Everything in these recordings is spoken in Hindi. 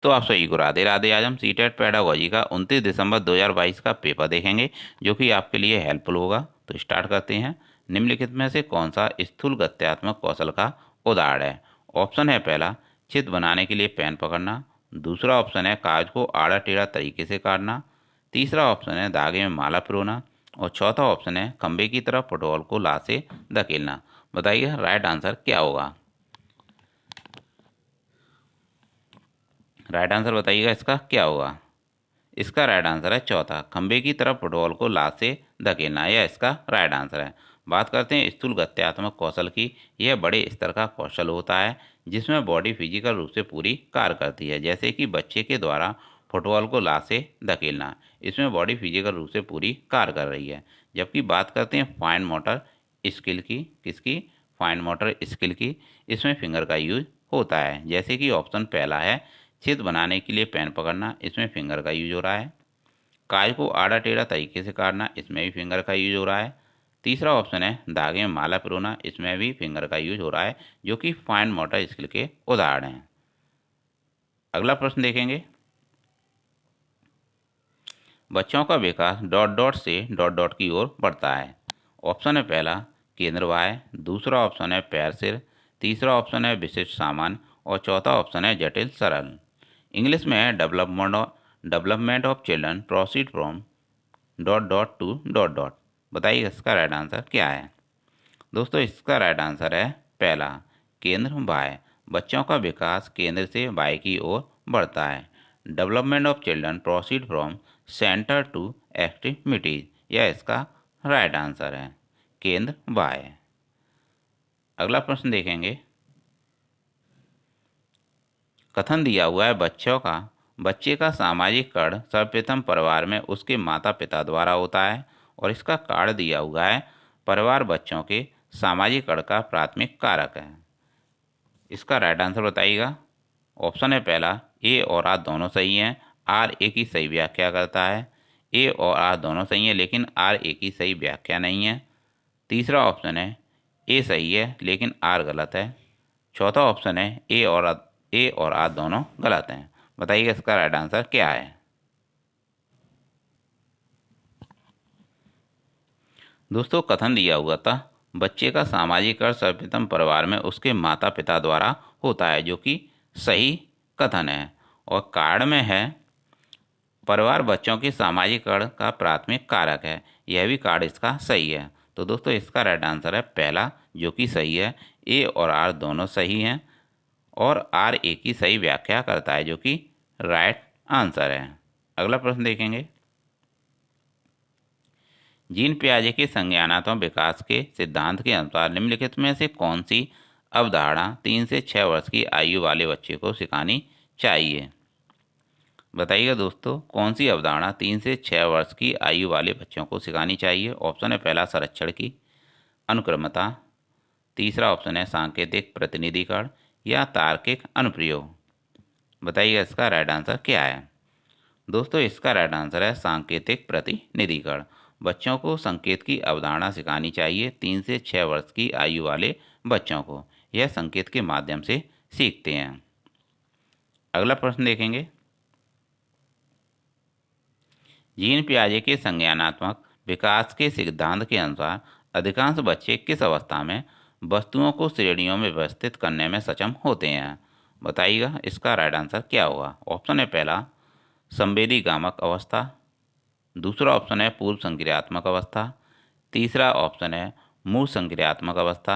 तो आप सही को राधे राधे। आज हम सीटेट पेडागोजी का 29 दिसंबर 2022 का पेपर देखेंगे जो कि आपके लिए हेल्पफुल होगा। तो स्टार्ट करते हैं। निम्नलिखित में से कौन सा स्थूल गत्यात्मक कौशल का उदाहरण है? ऑप्शन है पहला, चित्र बनाने के लिए पेन पकड़ना। दूसरा ऑप्शन है कागज को आड़ा टेढ़ा तरीके से काटना। तीसरा ऑप्शन है धागे में माला पिरोना। और चौथा ऑप्शन है खंभे की तरफ फुटबॉल को ला से धकेलना। बताइए राइट आंसर क्या होगा? राइट आंसर बताइएगा इसका क्या होगा? इसका राइट आंसर है चौथा, खंबे की तरफ फुटबॉल को लात से धकेलना। यह इसका राइट आंसर है। बात करते हैं स्थूल गत्यात्मक कौशल की। यह बड़े स्तर का कौशल होता है जिसमें बॉडी फिजिकल रूप से पूरी कार्य करती है, जैसे कि बच्चे के द्वारा फुटबॉल को लात से धकेलना। इसमें बॉडी फिजिकल रूप से पूरी कार्य कर रही है। जबकि बात करते हैं फाइन मोटर स्किल की, किसकी? फाइन मोटर स्किल की। इसमें फिंगर का यूज होता है, जैसे कि ऑप्शन पहला है चित्र बनाने के लिए पेन पकड़ना, इसमें फिंगर का यूज हो रहा है। काज को आड़ा टेढ़ा तरीके से काटना, इसमें भी फिंगर का यूज हो रहा है। तीसरा ऑप्शन है धागे में माला पिरोना, इसमें भी फिंगर का यूज हो रहा है, जो कि फाइन मोटर स्किल के उदाहरण हैं। अगला प्रश्न देखेंगे। बच्चों का विकास डॉट डॉट से डॉट डॉट की ओर बढ़ता है। ऑप्शन है पहला केंद्र बाह्य, दूसरा ऑप्शन है पैर सिर, तीसरा ऑप्शन है विशिष्ट सामान्य और चौथा ऑप्शन है जटिल सरल। इंग्लिश में है development of children proceed from dot dot to dot dot. बताइए इसका राइट आंसर क्या है? दोस्तों इसका राइट आंसर है पहला केंद्र बाह्य। बच्चों का विकास केंद्र से बाह्य की ओर बढ़ता है। Development of children proceed from centre to extremities. यह इसका राइट आंसर है, केंद्र बाह्य। अगला प्रश्न देखेंगे। कथन दिया हुआ है बच्चे का सामाजिक कर्ण सर्वप्रथम परिवार में उसके माता पिता द्वारा होता है। और इसका कारण दिया हुआ है परिवार बच्चों के सामाजिक कर्ण का प्राथमिक कारक है। इसका राइट आंसर बताइएगा। ऑप्शन है पहला ए और आर दोनों सही हैं, आर ए की सही व्याख्या करता है। ए और आर दोनों सही हैं लेकिन आर ए की सही व्याख्या नहीं है। तीसरा ऑप्शन है ए सही है लेकिन आर गलत है। चौथा ऑप्शन है ए और आर दोनों गलत हैं। बताइए इसका राइट आंसर क्या है? दोस्तों कथन दिया हुआ था बच्चे का सामाजिक अर्थ सर्वप्रथम परिवार में उसके माता पिता द्वारा होता है, जो कि सही कथन है। और कारण में है परिवार बच्चों के सामाजिकरण का प्राथमिक कारक है। यह भी कारण इसका सही है। तो दोस्तों इसका राइट आंसर है पहला, जो कि सही है। ए और आर दोनों सही हैं और आर ए की सही व्याख्या करता है, जो कि राइट आंसर है। अगला प्रश्न देखेंगे। जीन पियाजे के संज्ञानात्मक विकास के सिद्धांत के अनुसार निम्नलिखित में से कौन सी अवधारणा 3 से 6 वर्ष की आयु वाले बच्चे को सिखानी चाहिए? बताइएगा दोस्तों कौन सी अवधारणा 3 से 6 वर्ष की आयु वाले बच्चों को सिखानी चाहिए? ऑप्शन है पहला संरक्षण की अनुक्रमता, तीसरा ऑप्शन है सांकेतिक प्रतिनिधिकरण या तार्किक अनुप्रयोग। बताइएगा इसका राइट आंसर क्या है? दोस्तों इसका राइट आंसर है सांकेतिक प्रतिनिधिकरण। बच्चों को संकेत की अवधारणा सिखानी चाहिए 3 से 6 वर्ष की आयु वाले बच्चों को। यह संकेत के माध्यम से सीखते हैं। अगला प्रश्न देखेंगे। जीन पियाजे के संज्ञानात्मक विकास के सिद्धांत के अनुसार अधिकांश बच्चे किस अवस्था में वस्तुओं को श्रेणियों में व्यवस्थित करने में सक्षम होते हैं? बताइएगा इसका राइट आंसर क्या होगा? ऑप्शन है पहला संवेदी गामक अवस्था, दूसरा ऑप्शन है पूर्व संक्रियात्मक अवस्था, तीसरा ऑप्शन है मूल संक्रियात्मक अवस्था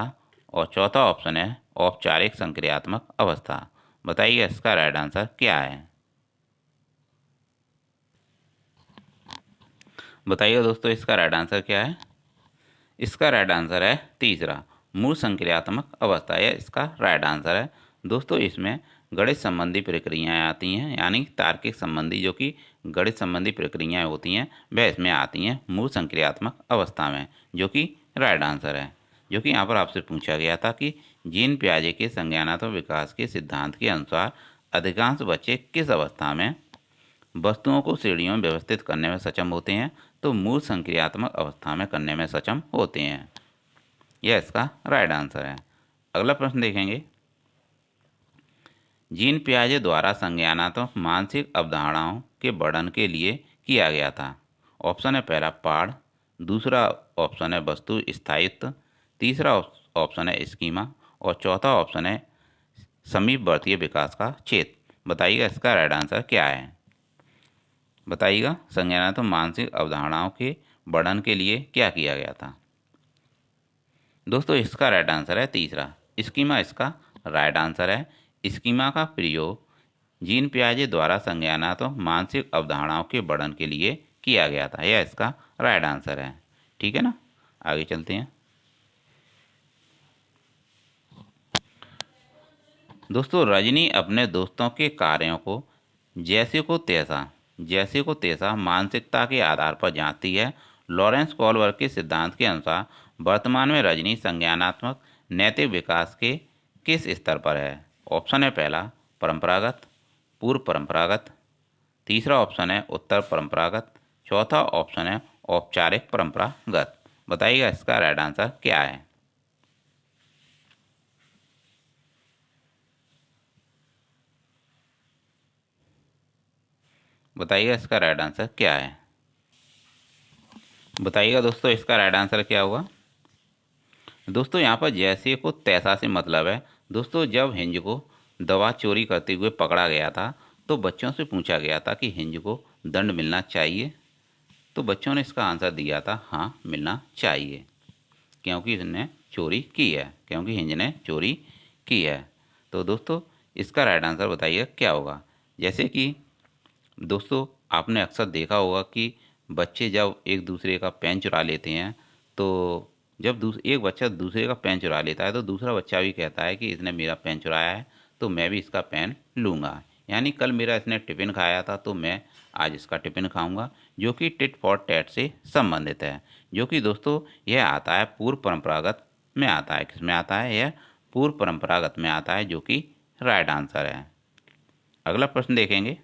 और चौथा ऑप्शन है औपचारिक संक्रियात्मक अवस्था। बताइए इसका राइट आंसर क्या है? बताइए दोस्तों इसका राइट आंसर क्या है? इसका राइट आंसर है तीसरा मूल संक्रियात्मक अवस्था। यह इसका राइट आंसर है। दोस्तों इसमें गणित संबंधी प्रक्रियाएं आती हैं, यानी तार्किक संबंधी जो कि गणित संबंधी प्रक्रियाएं होती हैं वह इसमें आती हैं मूल संक्रियात्मक अवस्था में, जो कि राइट आंसर है। जो कि यहाँ पर आपसे पूछा गया था कि जीन पियाजे के संज्ञानात्मक विकास के सिद्धांत के अनुसार अधिकांश बच्चे किस अवस्था में वस्तुओं को श्रेणियों में व्यवस्थित करने में सक्षम होते हैं? तो मूल संक्रियात्मक अवस्था में करने में सक्षम होते हैं। यह इसका राइट आंसर है। अगला प्रश्न देखेंगे। जीन पियाजे द्वारा संज्ञानात्मक मानसिक अवधारणाओं के वर्णन के लिए किया गया था। ऑप्शन है पहला पाड़, दूसरा ऑप्शन है वस्तु स्थायित्व, तीसरा ऑप्शन है स्कीमा और चौथा ऑप्शन है समीपवर्तीय विकास का क्षेत्र। बताइएगा इसका राइट आंसर क्या है। बताइएगा संज्ञानात्मक मानसिक अवधारणाओं के वर्णन के लिए क्या किया गया था। दोस्तों इसका राइट आंसर है तीसरा, स्कीमा इसका राइट आंसर है। स्कीमा का प्रयोग जीन पियाजे द्वारा संज्ञानात्मक मानसिक अवधारणाओं के वर्णन के लिए किया गया था। यह इसका राइट आंसर है। ठीक है ना, आगे चलते हैं। दोस्तों रजनी अपने दोस्तों के कार्यों को जैसे को तैसा मानसिकता के आधार पर जांचती है। लॉरेंस कॉलबर्ग के सिद्धांत के अनुसार वर्तमान में रजनी संज्ञानात्मक नैतिक विकास के किस स्तर पर है। ऑप्शन है पहला परंपरागत, पूर्व परंपरागत, तीसरा ऑप्शन है उत्तर परंपरागत, चौथा ऑप्शन है औपचारिक परंपरागत। बताइएगा इसका राइट आंसर क्या है। बताइएगा इसका राइट आंसर क्या है। बताइएगा दोस्तों इसका राइट आंसर क्या हुआ। दोस्तों यहाँ पर जैसे को तैसा से मतलब है। दोस्तों जब हिंज को दवा चोरी करते हुए पकड़ा गया था तो बच्चों से पूछा गया था कि हिंज को दंड मिलना चाहिए, तो बच्चों ने इसका आंसर दिया था हाँ मिलना चाहिए, क्योंकि इसने चोरी की है, क्योंकि हिंज ने चोरी की है। तो दोस्तों इसका राइट आंसर बताइएगा क्या होगा। जैसे कि दोस्तों आपने अक्सर देखा होगा कि बच्चे जब एक दूसरे का पेन चुरा लेते हैं तो जब एक बच्चा दूसरे का पेन चुरा लेता है तो दूसरा बच्चा भी कहता है कि इसने मेरा पेन चुराया है तो मैं भी इसका पेन लूँगा। यानी कल मेरा इसने टिफ़िन खाया था तो मैं आज इसका टिफ़िन खाऊंगा, जो कि टिट फॉर टैट से संबंधित है। जो कि दोस्तों यह आता है पूर्व परंपरागत में आता है। किस में आता है? यह पूर्व परंपरागत में आता है, जो कि राइट आंसर है। अगला प्रश्न देखेंगे।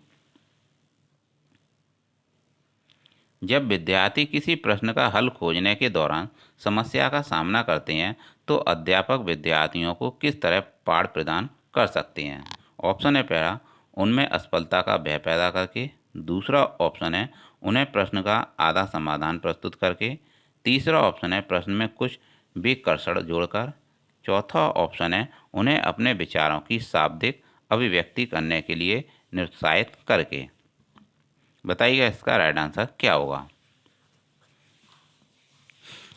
जब विद्यार्थी किसी प्रश्न का हल खोजने के दौरान समस्या का सामना करते हैं तो अध्यापक विद्यार्थियों को किस तरह पाठ प्रदान कर सकते हैं। ऑप्शन है पहला उनमें असफलता का भय पैदा करके, दूसरा ऑप्शन है उन्हें प्रश्न का आधा समाधान प्रस्तुत करके, तीसरा ऑप्शन है प्रश्न में कुछ भी कर्षण जोड़कर, चौथा ऑप्शन है उन्हें अपने विचारों की शाब्दिक अभिव्यक्ति करने के लिए निरुत्साहित करके। बताइएगा इसका राइट आंसर क्या होगा।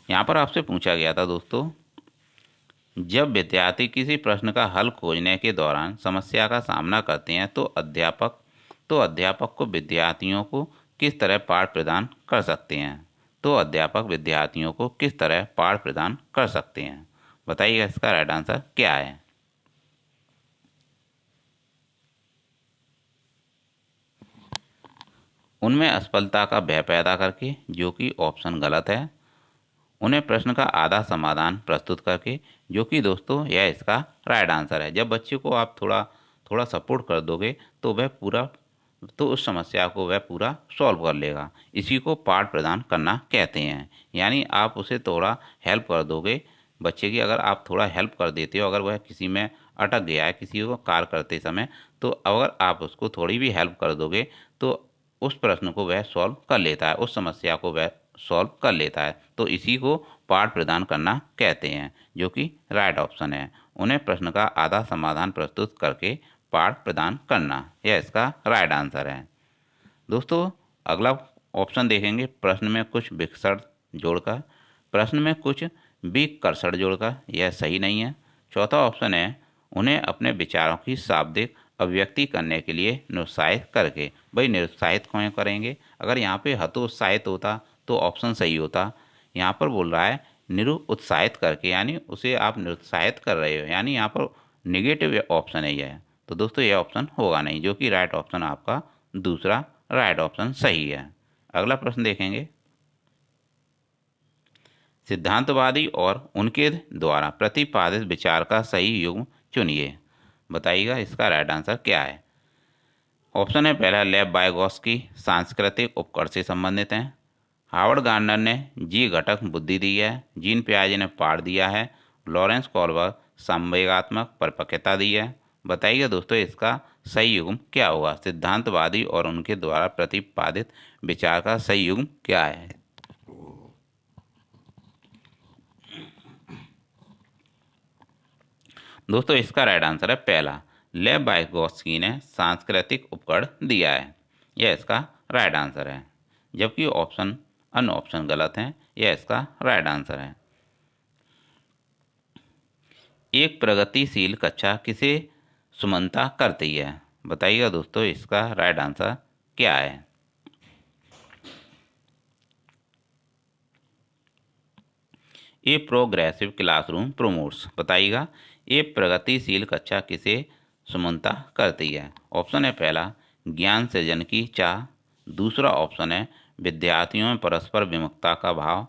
यहाँ पर आपसे पूछा गया था दोस्तों, जब विद्यार्थी किसी प्रश्न का हल खोजने के दौरान समस्या का सामना करते हैं तो अध्यापक को विद्यार्थियों को किस तरह पाठ प्रदान कर सकते हैं। तो अध्यापक विद्यार्थियों को किस तरह पाठ प्रदान कर सकते हैं। बताइएगा इसका राइट आंसर क्या है। उनमें असफलता का भय पैदा करके, जो कि ऑप्शन गलत है। उन्हें प्रश्न का आधा समाधान प्रस्तुत करके, जो कि दोस्तों यह इसका राइट आंसर है। जब बच्चे को आप थोड़ा थोड़ा सपोर्ट कर दोगे तो उस समस्या को वह पूरा सॉल्व कर लेगा। इसी को पाठ प्रदान करना कहते हैं। यानी आप उसे थोड़ा हेल्प कर दोगे बच्चे की। अगर आप थोड़ा हेल्प कर देते हो, अगर वह किसी में अटक गया है किसी को कार्य करते समय, तो अगर आप उसको थोड़ी भी हेल्प कर दोगे तो उस प्रश्न को वह सॉल्व कर लेता है, उस समस्या को वह सॉल्व कर लेता है। तो इसी को पाठ प्रदान करना कहते हैं, जो कि राइट ऑप्शन है। उन्हें प्रश्न का आधा समाधान प्रस्तुत करके पाठ प्रदान करना, यह इसका राइट आंसर है। दोस्तों अगला ऑप्शन देखेंगे, प्रश्न में कुछ विकर्षण जोड़कर, प्रश्न में कुछ विकर्षण जोड़कर, यह सही नहीं है। चौथा ऑप्शन है उन्हें अपने विचारों की शाब्दिक अभिव्यक्ति करने के लिए निरुत्साहित करके। भाई निरुत्साहित क्यों करेंगे? अगर यहाँ पे हतोत्साहित होता तो ऑप्शन सही होता। यहाँ पर बोल रहा है निरुत्साहित करके, यानी उसे आप निरुत्साहित कर रहे हो, यानी यहाँ पर निगेटिव ऑप्शन है यह। तो दोस्तों यह ऑप्शन होगा नहीं, जो कि राइट ऑप्शन आपका दूसरा राइट ऑप्शन सही है। अगला प्रश्न देखेंगे, सिद्धांतवादी और उनके द्वारा प्रतिपादित विचार का सही युग्म चुनिए। बताइएगा इसका राइट आंसर क्या है। ऑप्शन है पहला लेव वाइगोत्स्की सांस्कृतिक उपकरण से संबंधित हैं, हावर्ड गार्डनर ने जी घटक बुद्धि दी है, जीन पियाजे ने पाठ दिया है, लॉरेंस कॉलबर्ग संवेगात्मक परिपक्वता दी है, बताइए दोस्तों इसका सही युग्म क्या होगा। सिद्धांतवादी और उनके द्वारा प्रतिपादित विचार का सही युग्म क्या है। दोस्तों इसका राइट आंसर है पहला, लेव वाइगोत्स्की ने सांस्कृतिक उपकरण दिया है। यह इसका राइट आंसर है। जबकि अन्य ऑप्शन गलत हैं। यह इसका राइट आंसर है। एक प्रगतिशील कक्षा किसे सुमनता करती है। बताइएगा दोस्तों इसका राइट आंसर क्या है। A progressive classroom promotes. बताइएगा ए प्रगतिशील कक्षा किसे सुमनता करती है। ऑप्शन है पहला, ज्ञान सृजन की चाह। दूसरा ऑप्शन है विद्यार्थियों में परस्पर विमुखता का भाव।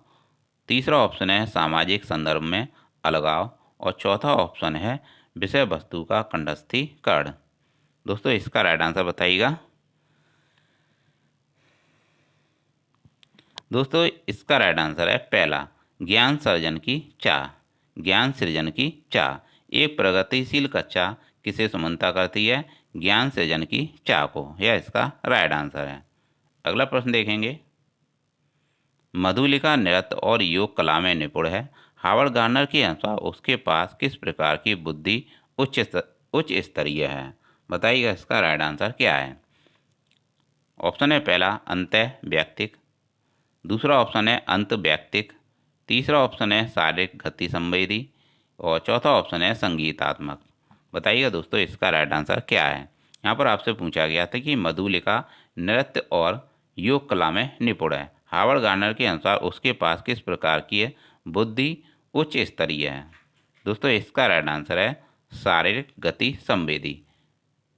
तीसरा ऑप्शन है सामाजिक संदर्भ में अलगाव। और चौथा ऑप्शन है विषय वस्तु का कंठस्थीकरण। दोस्तों इसका राइट आंसर बताइएगा। दोस्तों इसका राइट आंसर है पहला, ज्ञान सृजन की चाह। ज्ञान सृजन की चाह। एक प्रगतिशील कक्षा किसे सुमनता करती है। ज्ञान सृजन की चाह को। यह इसका राइट आंसर है। अगला प्रश्न देखेंगे। मधुलिका नृत्य और योग कला में निपुण है। हावर्ड गार्नर के अनुसार उसके पास किस प्रकार की बुद्धि उच्च स्तरीय है। बताइएगा इसका राइट आंसर क्या है। ऑप्शन है पहला, अंतः व्यक्तिक। दूसरा ऑप्शन है अंत व्यक्तिक। तीसरा ऑप्शन है शारीरिक गति संवेदी। और चौथा ऑप्शन है संगीतात्मक। बताइएगा दोस्तों इसका राइट आंसर क्या है। यहाँ पर आपसे पूछा गया था कि मधुलिका नृत्य और योग कला में निपुण है। हावर्ड गार्नर के अनुसार उसके पास किस प्रकार की बुद्धि उच्च स्तरीय है। दोस्तों इसका राइट आंसर है शारीरिक गति संवेदी।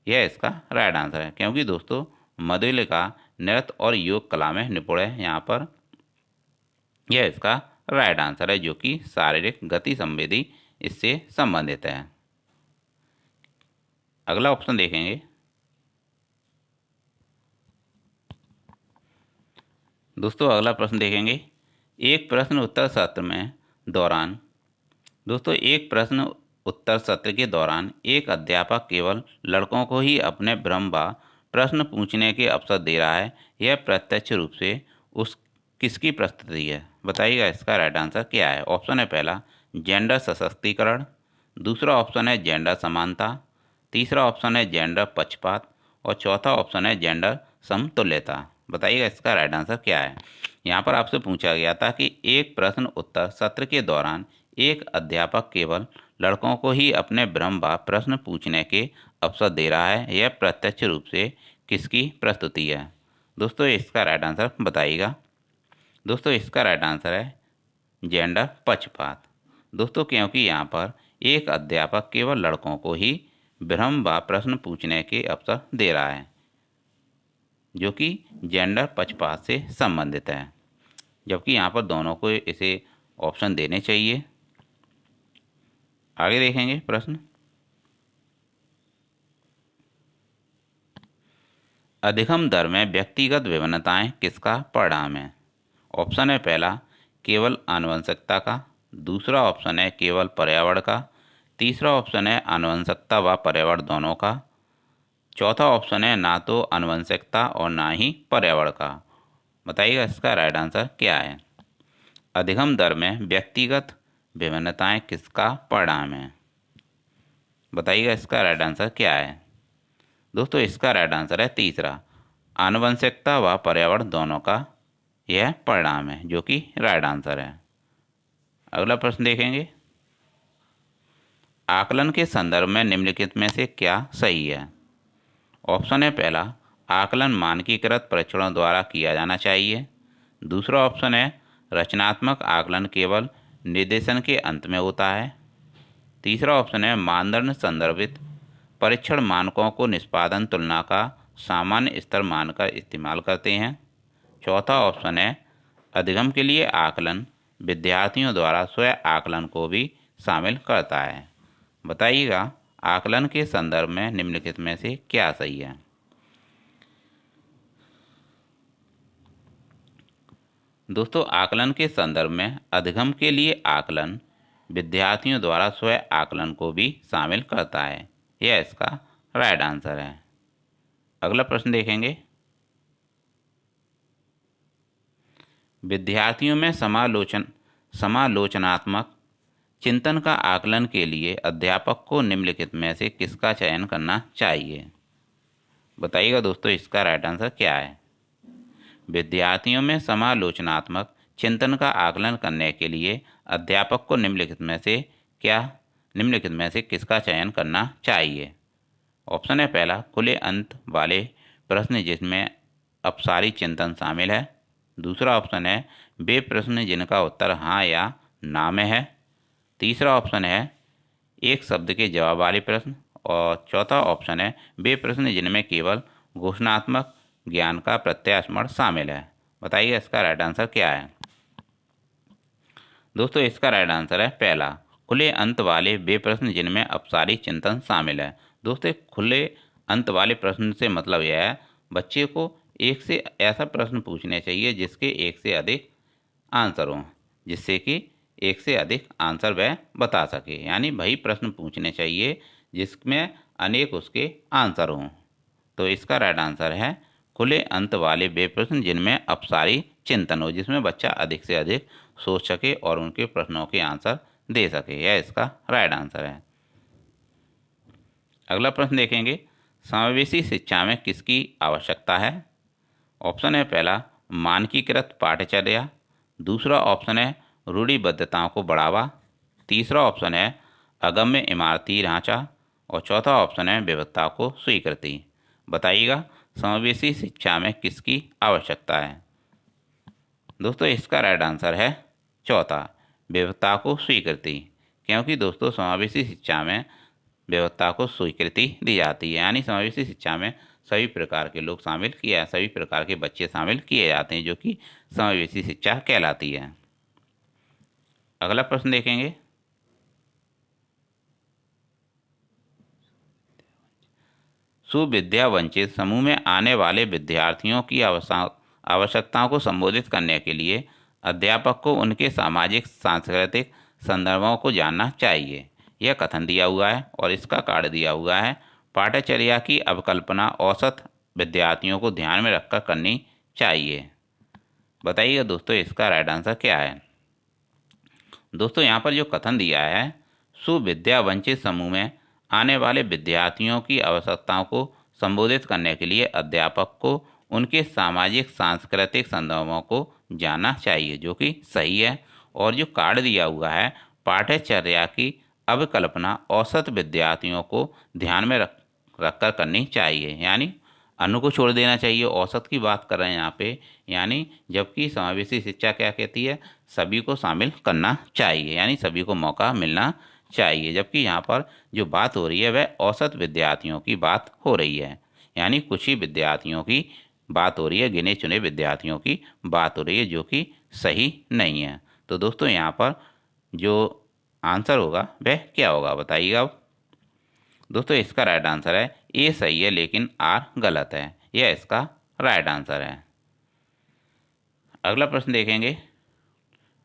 यह इसका राइट आंसर है, क्योंकि दोस्तों मधुलिका नृत्य और योग कला में निपुण है। यहाँ पर यह इसका राइट आंसर है, जो कि शारीरिक गति संवेदी इससे संबंधित है। अगला ऑप्शन देखेंगे। दोस्तों अगला प्रश्न देखेंगे। एक प्रश्न उत्तर सत्र में दौरान दोस्तों एक प्रश्न उत्तर सत्र के दौरान एक अध्यापक केवल लड़कों को ही अपने भ्रम व प्रश्न पूछने के अवसर दे रहा है। यह प्रत्यक्ष रूप से उस किसकी प्रस्तुति है। बताइएगा इसका राइट आंसर क्या है। ऑप्शन है पहला, जेंडर सशक्तिकरण। दूसरा ऑप्शन है जेंडर समानता। तीसरा ऑप्शन है जेंडर पक्षपात। और चौथा ऑप्शन है जेंडर समतुल्यता। बताइएगा इसका राइट आंसर क्या है। यहाँ पर आपसे पूछा गया था कि एक प्रश्न उत्तर सत्र के दौरान एक अध्यापक केवल लड़कों को ही अपने भ्रम व प्रश्न पूछने के अवसर दे रहा है। यह प्रत्यक्ष रूप से किसकी प्रस्तुति है। दोस्तों इसका राइट आंसर बताइएगा। दोस्तों इसका राइट आंसर है जेंडर पक्षपात। दोस्तों क्योंकि यहाँ पर एक अध्यापक केवल लड़कों को ही भ्रम व प्रश्न पूछने के अवसर दे रहा है, जो कि जेंडर पक्षपात से संबंधित है। जबकि यहाँ पर दोनों को इसे ऑप्शन देने चाहिए। आगे देखेंगे प्रश्न। अधिगम दर में व्यक्तिगत विभिन्नताएं किसका परिणाम है। ऑप्शन है पहला, केवल आनुवंशिकता का। दूसरा ऑप्शन है केवल पर्यावरण का। तीसरा ऑप्शन है आनुवंशिकता व पर्यावरण दोनों का। चौथा ऑप्शन है ना तो आनुवंशिकता और ना ही पर्यावरण का। बताइएगा इसका राइट आंसर क्या है। अधिगम दर में व्यक्तिगत विभिन्नताएं किसका परिणाम है। बताइएगा इसका राइट आंसर क्या है। दोस्तों इसका राइट आंसर है तीसरा, आनुवंशिकता व पर्यावरण दोनों का यह परिणाम है, जो कि राइट आंसर है। अगला प्रश्न देखेंगे। आकलन के संदर्भ में निम्नलिखित में से क्या सही है। ऑप्शन है पहला, आकलन मानकीकृत परीक्षणों द्वारा किया जाना चाहिए। दूसरा ऑप्शन है रचनात्मक आकलन केवल निर्देशन के अंत में होता है। तीसरा ऑप्शन है मानदंड संदर्भित परीक्षण मानकों को निष्पादन तुलना का सामान्य स्तर मानकर इस्तेमाल करते हैं। चौथा ऑप्शन है अधिगम के लिए आकलन विद्यार्थियों द्वारा स्वयं आकलन को भी शामिल करता है। बताइएगा आकलन के संदर्भ में निम्नलिखित में से क्या सही है। दोस्तों आकलन के संदर्भ में अधिगम के लिए आकलन विद्यार्थियों द्वारा स्वयं आकलन को भी शामिल करता है। यह इसका राइट आंसर है। अगला प्रश्न देखेंगे, विद्यार्थियों में समालोचनात्मक चिंतन का आकलन के लिए अध्यापक को निम्नलिखित में से किसका चयन करना चाहिए? बताइएगा दोस्तों, इसका राइट आंसर क्या है? विद्यार्थियों में समालोचनात्मक चिंतन का आकलन करने के लिए अध्यापक को निम्नलिखित में से किसका चयन करना चाहिए? ऑप्शन है पहला, खुले अंत वाले प्रश्न जिसमें अपसारी चिंतन शामिल है। दूसरा ऑप्शन है वे प्रश्न जिनका उत्तर हाँ या ना में है। तीसरा ऑप्शन है एक शब्द के जवाब वाले प्रश्न। और चौथा ऑप्शन है वे प्रश्न जिनमें केवल घोषणात्मक ज्ञान का प्रत्यास्मरण शामिल है। बताइए इसका राइट आंसर क्या है? दोस्तों, इसका राइट आंसर है पहला, खुले अंत वाले वे प्रश्न जिनमें अपसारी चिंतन शामिल है। दोस्तों, खुले अंत वाले प्रश्न से मतलब यह है बच्चे को एक से ऐसा प्रश्न पूछने चाहिए जिसके एक से अधिक आंसर हों, जिससे कि एक से अधिक आंसर वह बता सके। यानी वही प्रश्न पूछने चाहिए जिसमें अनेक उसके आंसर हों। तो इसका राइट आंसर है खुले अंत वाले वे प्रश्न जिनमें अपसारी चिंतन हो, जिसमें बच्चा अधिक से अधिक सोच सके और उनके प्रश्नों के आंसर दे सके। यह इसका राइट आंसर है। अगला प्रश्न देखेंगे, समावेशी शिक्षा में किसकी आवश्यकता है? ऑप्शन है पहला, मानकीकृत पाठ्यचर्या। दूसरा ऑप्शन है रूढ़िबद्धताओं को बढ़ावा। तीसरा ऑप्शन है अगम्य इमारती ढांचा। और चौथा ऑप्शन है विविधता को स्वीकृति। बताइएगा, समावेशी शिक्षा में किसकी आवश्यकता है? दोस्तों, इसका राइट आंसर है चौथा, विविधता को स्वीकृति। क्योंकि दोस्तों, समावेशी शिक्षा में विविधता को स्वीकृति दी जाती है। यानी समावेशी शिक्षा में सभी प्रकार के लोग सभी प्रकार के बच्चे शामिल किए जाते हैं, जो कि समावेशी शिक्षा कहलाती है। अगला प्रश्न देखेंगे, सुविद्या वंचित समूह में आने वाले विद्यार्थियों की आवश्यकताओं को संबोधित करने के लिए अध्यापक को उनके सामाजिक सांस्कृतिक संदर्भों को जानना चाहिए। यह कथन दिया हुआ है और इसका कार्ड दिया हुआ है। पाठ्यचर्या की अवकल्पना औसत विद्यार्थियों को ध्यान में रखकर करनी चाहिए। बताइएगा दोस्तों, इसका राइट आंसर क्या है? दोस्तों, यहाँ पर जो कथन दिया है, सुविद्या वंचित समूह में आने वाले विद्यार्थियों की आवश्यकताओं को संबोधित करने के लिए अध्यापक को उनके सामाजिक सांस्कृतिक संदर्भों को जानना चाहिए, जो कि सही है। और जो कार्ड दिया हुआ है, पाठ्यचर्या की अवकल्पना औसत विद्यार्थियों को ध्यान में रखकर करनी चाहिए। यानी अन्य को छोड़ देना चाहिए, औसत की बात कर रहे हैं यहाँ पे। यानी जबकि समावेशी शिक्षा क्या कहती है, सभी को शामिल करना चाहिए, यानी सभी को मौका मिलना चाहिए। जबकि यहाँ पर जो बात हो रही है वह औसत विद्यार्थियों की बात हो रही है। यानी कुछ ही विद्यार्थियों की बात हो रही है, गिने चुने विद्यार्थियों की बात हो रही है, जो कि सही नहीं है। तो दोस्तों, यहाँ पर जो आंसर होगा वह क्या होगा, बताइएगा अब। दोस्तों, इसका राइट आंसर है ए सही है लेकिन आर गलत है। यह इसका राइट आंसर है। अगला प्रश्न देखेंगे,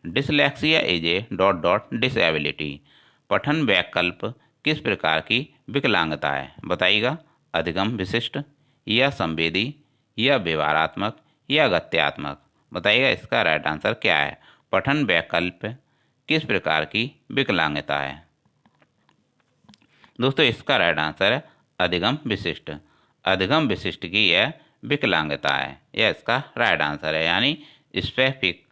dyslexia is a dot dot disability पठन वैकल्प किस प्रकार की विकलांगता है? बताइएगा, अधिगम विशिष्ट या संवेदी या व्यवहारात्मक या गत्यात्मक। बताइएगा, इसका राइट आंसर क्या है? पठन वैकल्प किस प्रकार की विकलांगता है? दोस्तों, इसका राइट आंसर है अधिगम विशिष्ट। अधिगम विशिष्ट की यह विकलांगता है। यह इसका राइट आंसर है। यानी specific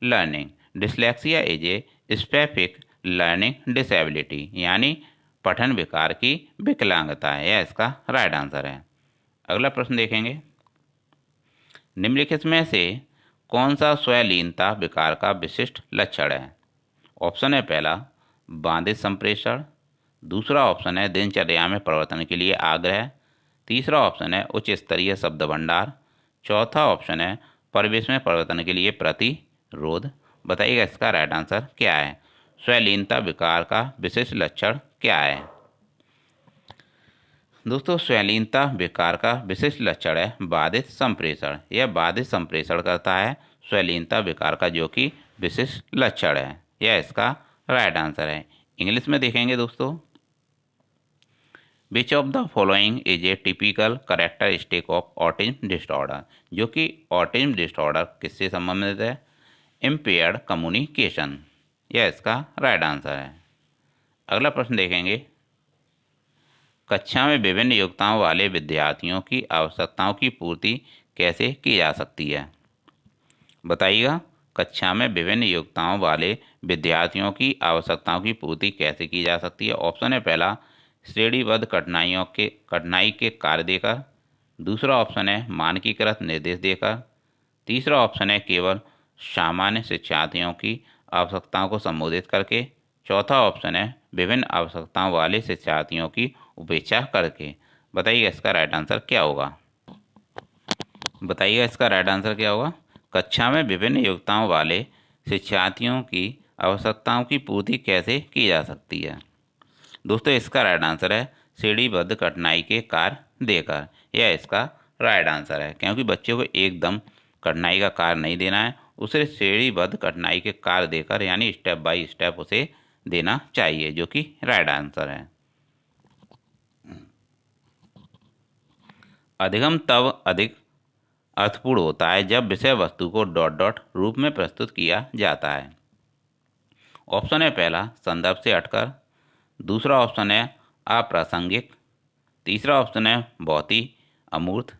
learning dyslexia is a specific learning disability, यानी पठन विकार की विकलांगता है। यह इसका राइट आंसर है। अगला प्रश्न देखेंगे, निम्नलिखित में से कौन सा स्वलीनता विकार का विशिष्ट लक्षण है? ऑप्शन है पहला, बाधित संप्रेषण। दूसरा ऑप्शन है दिनचर्या में परिवर्तन के लिए आग्रह। तीसरा ऑप्शन है उच्च स्तरीय शब्द भंडार। चौथा ऑप्शन है परिवेश में परिवर्तन के लिए प्रतिरोध। बताइएगा, इसका राइट आंसर क्या है? स्वलीनता विकार का विशिष्ट लक्षण क्या है? दोस्तों, स्वलीनता विकार का विशिष्ट लक्षण है बाधित संप्रेषण। यह बाधित संप्रेषण करता है स्वलीनता विकार का, जो कि विशिष्ट लक्षण है। यह इसका राइट आंसर है। इंग्लिश में देखेंगे दोस्तों, which of the following is a typical characteristic of autism disorder, जो कि ऑटिज्म डिसऑर्डर किससे संबंधित है? इम्पेयर्ड कम्युनिकेशन, यह इसका राइट आंसर है। अगला प्रश्न देखेंगे, कक्षा में विभिन्न योग्यताओं वाले विद्यार्थियों की आवश्यकताओं की पूर्ति कैसे की जा सकती है? बताइएगा, कक्षा में विभिन्न योग्यताओं वाले विद्यार्थियों की आवश्यकताओं की पूर्ति कैसे की जा सकती है? ऑप्शन है पहला, श्रेणीबद्ध कठिनाई के कार्य देकर। दूसरा ऑप्शन है मानकीकृत निर्देश देकर। तीसरा ऑप्शन है केवल सामान्य शिक्षार्थियों की आवश्यकताओं को संबोधित करके। चौथा ऑप्शन है विभिन्न आवश्यकताओं वाले शिक्षार्थियों की उपेक्षा करके। बताइए इसका राइट आंसर क्या होगा? बताइएगा इसका राइट आंसर क्या होगा? कक्षा में विभिन्न योग्यताओं वाले शिक्षार्थियों की आवश्यकताओं की पूर्ति कैसे की जा सकती है? दोस्तों इसका राइट आंसर है श्रेणीबद्ध कठिनाई के कार्य देकर। यह इसका राइट आंसर है, क्योंकि बच्चे को एकदम कठिनाई का कार्य नहीं देना है, उसे श्रेणीबद्ध कठिनाई के कार्य देकर यानी स्टेप बाय स्टेप उसे देना चाहिए, जो कि राइट आंसर है। अधिगम तब अधिक अर्थपूर्ण होता है जब विषय वस्तु को डॉट डॉट रूप में प्रस्तुत किया जाता है। ऑप्शन है पहला, संदर्भ से हटकर। दूसरा ऑप्शन है अप्रासंगिक। तीसरा ऑप्शन है बहुत ही अमूर्त।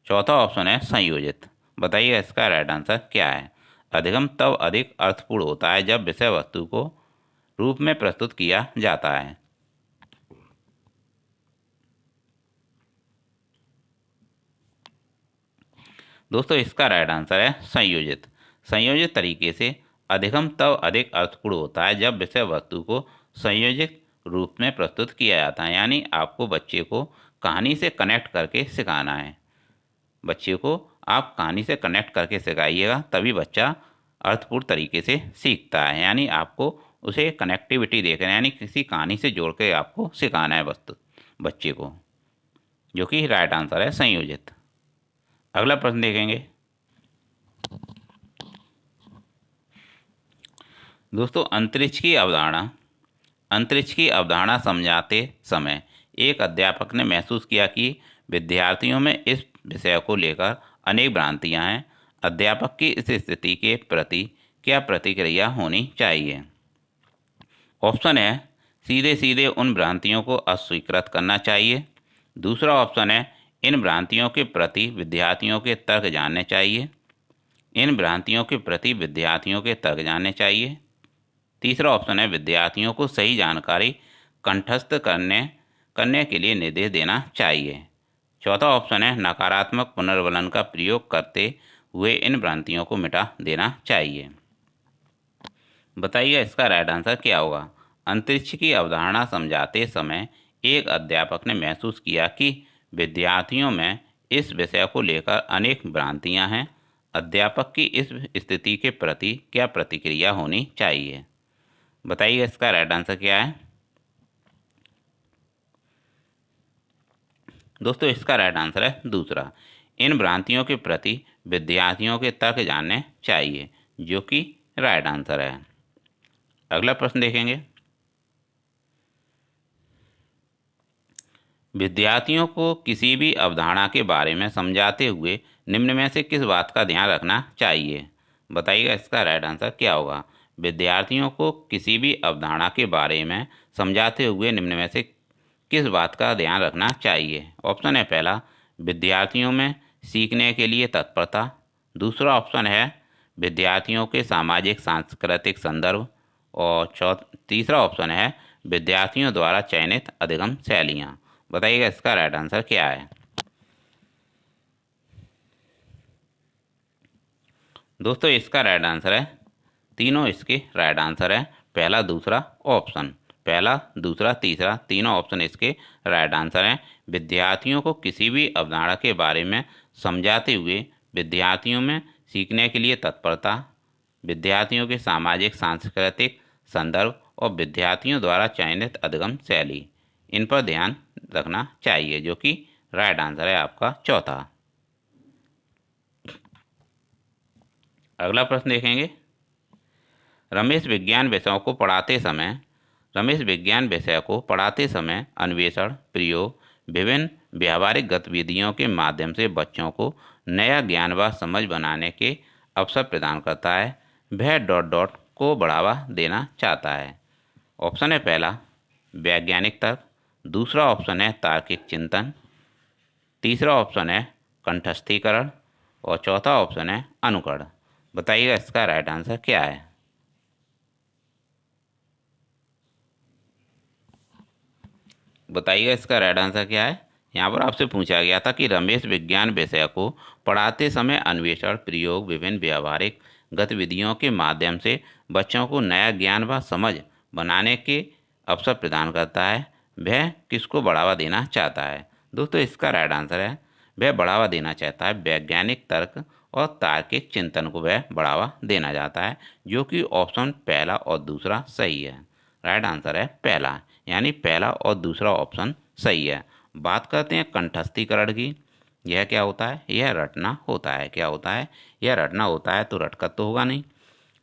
चौथा ऑप्शन है संयोजित। बताइए इसका राइट आंसर क्या है? अधिगम तब अधिक अर्थपूर्ण होता है जब विषय वस्तु को रूप में प्रस्तुत किया जाता है। दोस्तों इसका राइट आंसर है संयोजित। संयोजित तरीके से अधिगम तब अधिक अर्थपूर्ण होता है जब विषय वस्तु को संयोजित रूप में प्रस्तुत किया जाता है, यानी आपको बच्चे को कहानी से कनेक्ट करके सिखाना है। बच्चे को आप कहानी से कनेक्ट करके सिखाइएगा, तभी बच्चा अर्थपूर्ण तरीके से सीखता है। यानी आपको उसे कनेक्टिविटी देखना है, यानी किसी कहानी से जोड़ के आपको सिखाना है वस्तु बच्चे को, जो कि राइट आंसर है संयोजित। अगला प्रश्न देखेंगे। दोस्तों अंतरिक्ष की अवधारणा समझाते समय एक अध्यापक ने महसूस किया कि विद्यार्थियों में इस विषय को लेकर अनेक भ्रांतियां हैं। अध्यापक की इस स्थिति के प्रति क्या प्रतिक्रिया होनी चाहिए? ऑप्शन है सीधे सीधे उन भ्रांतियों को अस्वीकृत करना चाहिए। दूसरा ऑप्शन है इन भ्रांतियों के प्रति विद्यार्थियों के तर्क जानने चाहिए। इन भ्रांतियों के प्रति विद्यार्थियों के तर्क जानने चाहिए। तीसरा ऑप्शन है विद्यार्थियों को सही जानकारी कंठस्थ करने के लिए निर्देश देना चाहिए। चौथा ऑप्शन है नकारात्मक पुनर्वलन का प्रयोग करते हुए इन भ्रांतियों को मिटा देना चाहिए। बताइए इसका राइट आंसर क्या होगा? अंतरिक्ष की अवधारणा समझाते समय एक अध्यापक ने महसूस किया कि विद्यार्थियों में इस विषय को लेकर अनेक भ्रांतियां हैं। अध्यापक की इस स्थिति के प्रति क्या प्रतिक्रिया होनी चाहिए? बताइए इसका राइट आंसर क्या है? दोस्तों इसका राइट आंसर है दूसरा, इन भ्रांतियों के प्रति विद्यार्थियों के तर्क जानने चाहिए, जो कि राइट आंसर है। अगला प्रश्न देखेंगे। विद्यार्थियों को किसी भी अवधारणा के बारे में समझाते हुए निम्न में से किस बात का ध्यान रखना चाहिए? बताइएगा इसका राइट आंसर क्या होगा? विद्यार्थियों को किसी भी अवधारणा के बारे में समझाते हुए निम्न में से किस बात का ध्यान रखना चाहिए? ऑप्शन है पहला, विद्यार्थियों में सीखने के लिए तत्परता। दूसरा ऑप्शन है विद्यार्थियों के सामाजिक सांस्कृतिक संदर्भ। और तीसरा ऑप्शन है विद्यार्थियों द्वारा चयनित अधिगम शैलियाँ। बताइएगा इसका राइट आंसर क्या है? दोस्तों इसका राइट आंसर है, तीनों इसके राइट आंसर है। पहला दूसरा ऑप्शन, पहला दूसरा तीसरा तीनों ऑप्शन इसके राइट आंसर हैं। विद्यार्थियों को किसी भी अवधारणा के बारे में समझाते हुए विद्यार्थियों में सीखने के लिए तत्परता, विद्यार्थियों के सामाजिक सांस्कृतिक संदर्भ और विद्यार्थियों द्वारा चयनित अधिगम शैली, इन पर ध्यान रखना चाहिए, जो कि राइट आंसर है आपका चौथा। अगला प्रश्न देखेंगे। रमेश विज्ञान विषयों को पढ़ाते समय रमेश विज्ञान विषय को पढ़ाते समय अन्वेषण, प्रयोग, विभिन्न व्यावहारिक गतिविधियों के माध्यम से बच्चों को नया ज्ञान व समझ बनाने के अवसर प्रदान करता है। वह डॉट डॉट को बढ़ावा देना चाहता है। ऑप्शन है पहला वैज्ञानिक तर्क, दूसरा ऑप्शन है तार्किक चिंतन, तीसरा ऑप्शन है कंठस्थीकरण और चौथा ऑप्शन है अनुकरण। बताइएगा इसका राइट आंसर क्या है। बताइएगा इसका राइट आंसर क्या है। यहाँ पर आपसे पूछा गया था कि रमेश विज्ञान विषय को पढ़ाते समय अन्वेषण, प्रयोग, विभिन्न व्यावहारिक गतिविधियों के माध्यम से बच्चों को नया ज्ञान व समझ बनाने के अवसर प्रदान करता है। वह किसको बढ़ावा देना चाहता है। दोस्तों इसका राइट आंसर है वह बढ़ावा देना चाहता है वैज्ञानिक तर्क और तार्किक चिंतन को वह बढ़ावा देना चाहता है, जो कि ऑप्शन पहला और दूसरा सही है। राइट आंसर है पहला, यानी पहला और दूसरा ऑप्शन सही है। बात करते हैं कंठस्थीकरण की। यह क्या होता है। यह रटना होता है। क्या होता है। यह रटना होता है, तो रटकर तो होगा नहीं।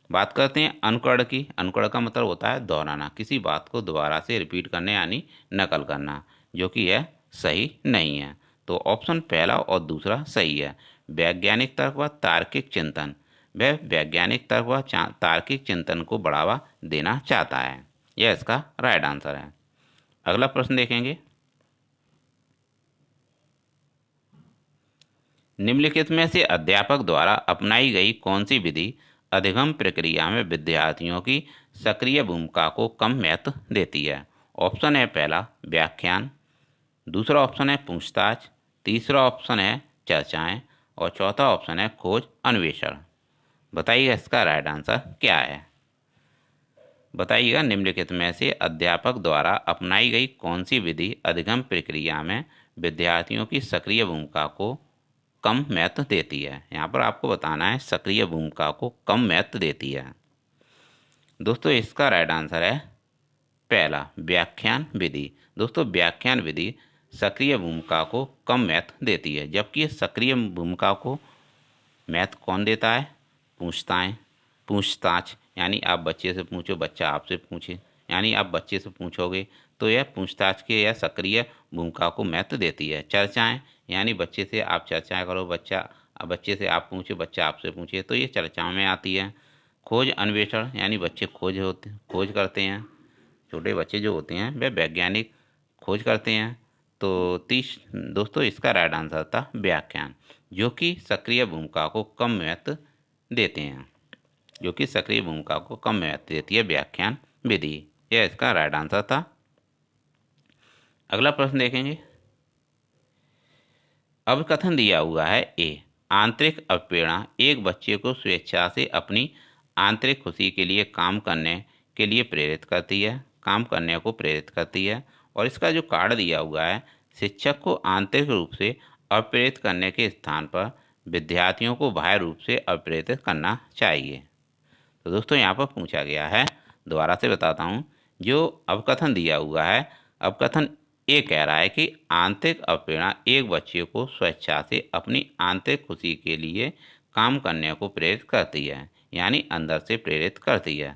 बात करते हैं अनुकरण की। अनुकरण का मतलब होता है दोहराना, किसी बात को दोबारा से रिपीट करने यानी नकल करना, जो कि यह सही नहीं है। तो ऑप्शन पहला और दूसरा सही है। वैज्ञानिक तर्क व तार्किक चिंतन, वह वैज्ञानिक तर्क व तार्किक चिंतन को बढ़ावा देना चाहता है। यह इसका राइट आंसर है। अगला प्रश्न देखेंगे। निम्नलिखित में से अध्यापक द्वारा अपनाई गई कौन सी विधि अधिगम प्रक्रिया में विद्यार्थियों की सक्रिय भूमिका को कम महत्व देती है। ऑप्शन है पहला व्याख्यान, दूसरा ऑप्शन है पूछताछ, तीसरा ऑप्शन है चर्चाएं और चौथा ऑप्शन है खोज अन्वेषण। बताइएगा इसका राइट आंसर क्या है। बताइएगा निम्नलिखित में से अध्यापक द्वारा अपनाई गई कौन सी विधि अधिगम प्रक्रिया में विद्यार्थियों की सक्रिय भूमिका को कम महत्व देती है। यहाँ पर आपको बताना है सक्रिय भूमिका को कम महत्व देती है। दोस्तों इसका राइट आंसर है पहला व्याख्यान विधि। दोस्तों व्याख्यान विधि सक्रिय भूमिका को कम महत्व देती है, जबकि सक्रिय भूमिका को महत्व कौन देता है। पूछताछ, यानी आप बच्चे से पूछो, बच्चा आपसे पूछे, यानी आप बच्चे से पूछोगे तो यह पूछताछ के या सक्रिय भूमिका को महत्व देती है। चर्चाएं, यानी बच्चे से आप चर्चाएं करो, बच्चे से आप पूछे, बच्चा आपसे पूछे, तो ये चर्चाओं में आती है। खोज अन्वेषण, यानी बच्चे खोज करते हैं। छोटे बच्चे जो होते हैं वे वैज्ञानिक खोज करते हैं। तो दोस्तों इसका राइट आंसर था व्याख्यान, जो कि सक्रिय भूमिका को कम महत्व देते हैं, जो कि सक्रिय भूमिका को कम महत्व देती है व्याख्यान विधि। यह इसका राइट आंसर था। अगला प्रश्न देखेंगे। अब कथन दिया हुआ है ए, आंतरिक अप्रेरणा एक बच्चे को स्वेच्छा से अपनी आंतरिक खुशी के लिए काम करने के लिए प्रेरित करती है, काम करने को प्रेरित करती है। और इसका जो कार्ड दिया हुआ है, शिक्षक को आंतरिक रूप से अप्रेरित करने के स्थान पर विद्यार्थियों को बाह्य रूप से अप्रेरित करना चाहिए। तो दोस्तों यहाँ पर पूछा गया है, दोबारा से बताता हूँ, जो अवकथन दिया हुआ है, अवकथन ए कह रहा है कि आंतरिक अप्रेरणा एक बच्चे को स्वेच्छा से अपनी आंतरिक खुशी के लिए काम करने को प्रेरित करती है, यानी अंदर से प्रेरित करती है।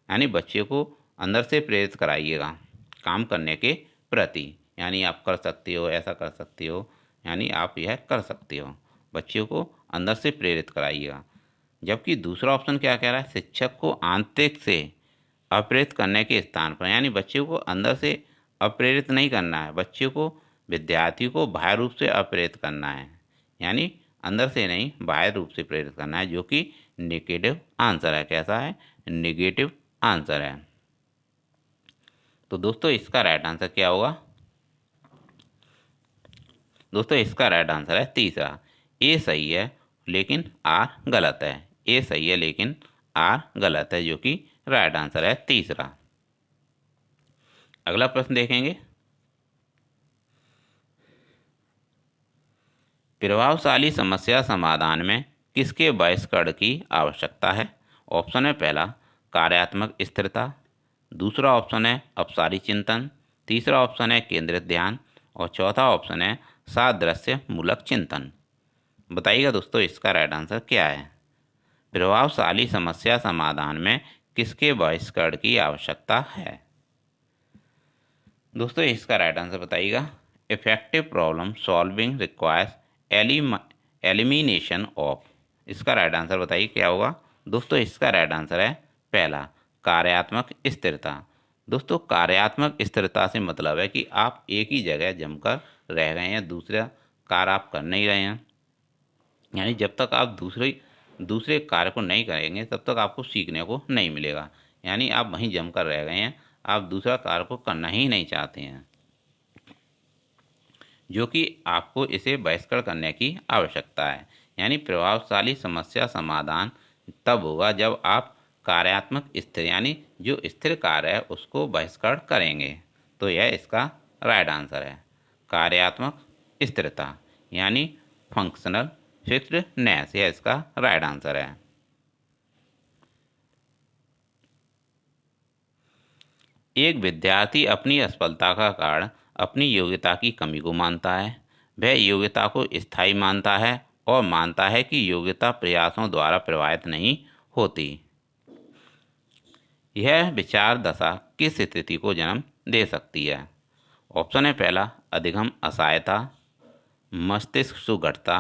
यानी बच्चे को अंदर से प्रेरित कराइएगा काम करने के प्रति, यानी आप कर सकते हो, ऐसा कर सकते हो, यानी आप यह कर सकते हो, बच्चे को अंदर से प्रेरित कराइएगा। जबकि दूसरा ऑप्शन क्या कह रहा है, शिक्षक को आंतरिक से अप्रेरित करने के स्थान पर, यानी बच्चे को अंदर से अप्रेरित नहीं करना है, बच्चे को, विद्यार्थी को बाह्य रूप से अप्रेरित करना है, यानी अंदर से नहीं बाह्य रूप से प्रेरित करना है, जो कि नेगेटिव आंसर है। कैसा है, नेगेटिव आंसर है। तो दोस्तों इसका राइट आंसर क्या होगा। दोस्तों इसका राइट आंसर है तीसरा, ए सही है लेकिन आर गलत है। ए सही है लेकिन आर गलत है, जो कि राइट आंसर है तीसरा। अगला प्रश्न देखेंगे। प्रभावशाली समस्या समाधान में किसके बहिष्करण की आवश्यकता है। ऑप्शन है पहला कार्यात्मक स्थिरता, दूसरा ऑप्शन है अपसारी चिंतन, तीसरा ऑप्शन है केंद्रित ध्यान और चौथा ऑप्शन है सादृश्य मूलक चिंतन। बताइएगा दोस्तों इसका राइट आंसर क्या है। प्रभावशाली समस्या समाधान में किसके बहिष्करण की आवश्यकता है। दोस्तों इसका राइट आंसर बताइएगा। Effective problem solving requires elimination of. इसका राइट आंसर बताइए क्या होगा। दोस्तों इसका राइट आंसर है पहला, कार्यात्मक स्थिरता। दोस्तों कार्यात्मक स्थिरता से मतलब है कि आप एक ही जगह जमकर रह गए हैं, दूसरा कार्य आप कर नहीं रहे हैं। यानी जब तक आप दूसरे कार्य को नहीं करेंगे तब तक आपको सीखने को नहीं मिलेगा। यानी आप वहीं जमकर रह गए हैं, आप दूसरा कार्य को करना ही नहीं चाहते हैं, जो कि आपको इसे बहिष्कार करने की आवश्यकता है। यानी प्रभावशाली समस्या समाधान तब होगा जब आप कार्यात्मक स्थिर यानी जो स्थिर कार्य है उसको बहिष्कार करेंगे। तो यह इसका राइट आंसर है, कार्यात्मक स्थिरता यानी फंक्शनल फिक्स्डनेस, यह इसका राइट आंसर है। एक विद्यार्थी अपनी असफलता का कारण अपनी योग्यता की कमी को मानता है। वह योग्यता को स्थायी मानता है और मानता है कि योग्यता प्रयासों द्वारा प्रभावित नहीं होती। यह विचार दशा किस स्थिति को जन्म दे सकती है। ऑप्शन है पहला, अधिगम असहायता, मस्तिष्क सुगठता।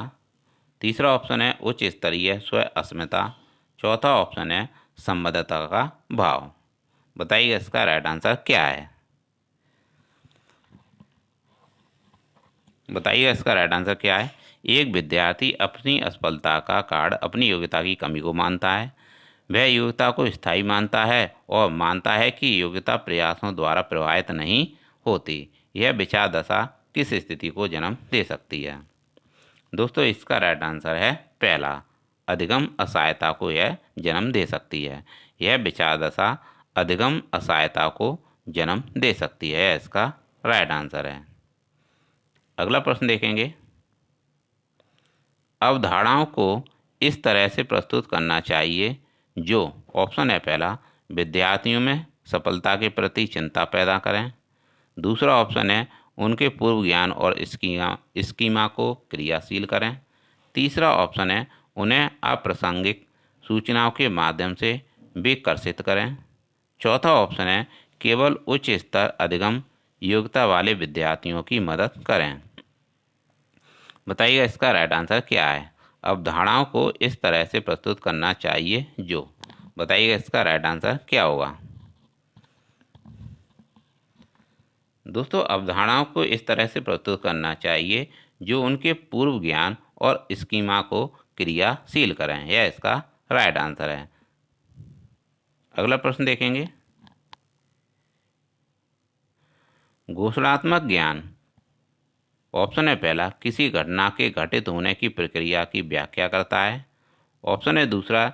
तीसरा ऑप्शन है उच्च स्तरीय स्व अस्मिता। चौथा ऑप्शन है संबद्धता का भाव। बताइए इसका राइट आंसर क्या है। बताइए इसका राइट आंसर क्या है। एक विद्यार्थी अपनी असफलता का कारण अपनी योग्यता की कमी को मानता है। वह योग्यता को स्थायी मानता है और मानता है कि योग्यता प्रयासों द्वारा प्रभावित नहीं होती। यह विचार दशा किस स्थिति को जन्म दे सकती है। दोस्तों इसका राइट आंसर है पहला, अधिगम असहायता को यह जन्म दे सकती है। यह विचार दशा अधिगम असहायता को जन्म दे सकती है, यह इसका राइट आंसर है। अगला प्रश्न देखेंगे। अवधारणाओं को इस तरह से प्रस्तुत करना चाहिए जो, ऑप्शन है पहला, विद्यार्थियों में सफलता के प्रति चिंता पैदा करें। दूसरा ऑप्शन है उनके पूर्व ज्ञान और स्कीमा को क्रियाशील करें। तीसरा ऑप्शन है उन्हें अप्रासंगिक सूचनाओं के माध्यम से विकर्षित करें। चौथा ऑप्शन है केवल उच्च स्तर अधिगम योग्यता वाले विद्यार्थियों की मदद करें। बताइएगा इसका राइट आंसर क्या है। अवधारणाओं को इस तरह से प्रस्तुत करना चाहिए जो, बताइएगा इसका राइट आंसर क्या होगा। दोस्तों अवधारणाओं को इस तरह से प्रस्तुत करना चाहिए जो उनके पूर्व ज्ञान और स्कीमा को क्रियाशील करें, यह इसका राइट आंसर है। अगला प्रश्न देखेंगे। घोषणात्मक ज्ञान, ऑप्शन है पहला, किसी घटना के घटित होने की प्रक्रिया की व्याख्या करता है। ऑप्शन है दूसरा,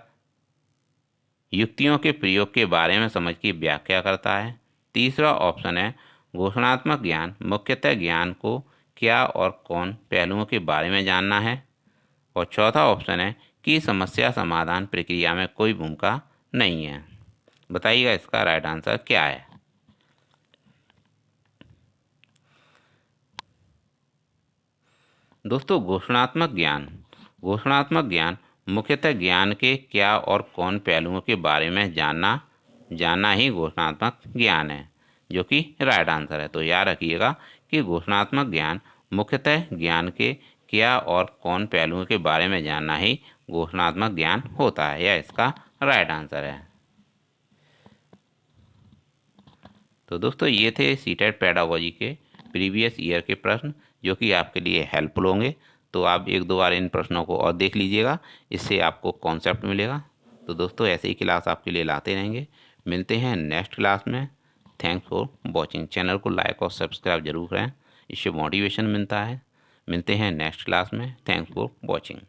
युक्तियों के प्रयोग के बारे में समझ की व्याख्या करता है। तीसरा ऑप्शन है घोषणात्मक ज्ञान मुख्यतः ज्ञान को क्या और कौन पहलुओं के बारे में जानना है। और चौथा ऑप्शन है कि समस्या समाधान प्रक्रिया में कोई भूमिका नहीं है। बताइएगा इसका राइट आंसर क्या है। दोस्तों घोषणात्मक ज्ञान मुख्यतः ज्ञान के क्या और कौन पहलुओं के बारे में जानना ही घोषणात्मक ज्ञान है, जो कि राइट आंसर है। तो याद रखिएगा कि घोषणात्मक ज्ञान मुख्यतः ज्ञान के क्या और कौन पहलुओं के बारे में जानना ही घोषणात्मक ज्ञान होता है, यह इसका राइट आंसर है। तो दोस्तों ये थे सीटेट पेडागोजी के प्रीवियस ईयर के प्रश्न, जो कि आपके लिए हेल्पफुल होंगे। तो आप एक दो बार इन प्रश्नों को और देख लीजिएगा, इससे आपको कॉन्सेप्ट मिलेगा। तो दोस्तों ऐसे ही क्लास आपके लिए लाते रहेंगे। मिलते हैं नेक्स्ट क्लास में। Thanks for watching. चैनल को लाइक और सब्सक्राइब जरूर करें, इससे मोटिवेशन मिलता है। मिलते हैं नेक्स्ट क्लास में। Thanks for watching.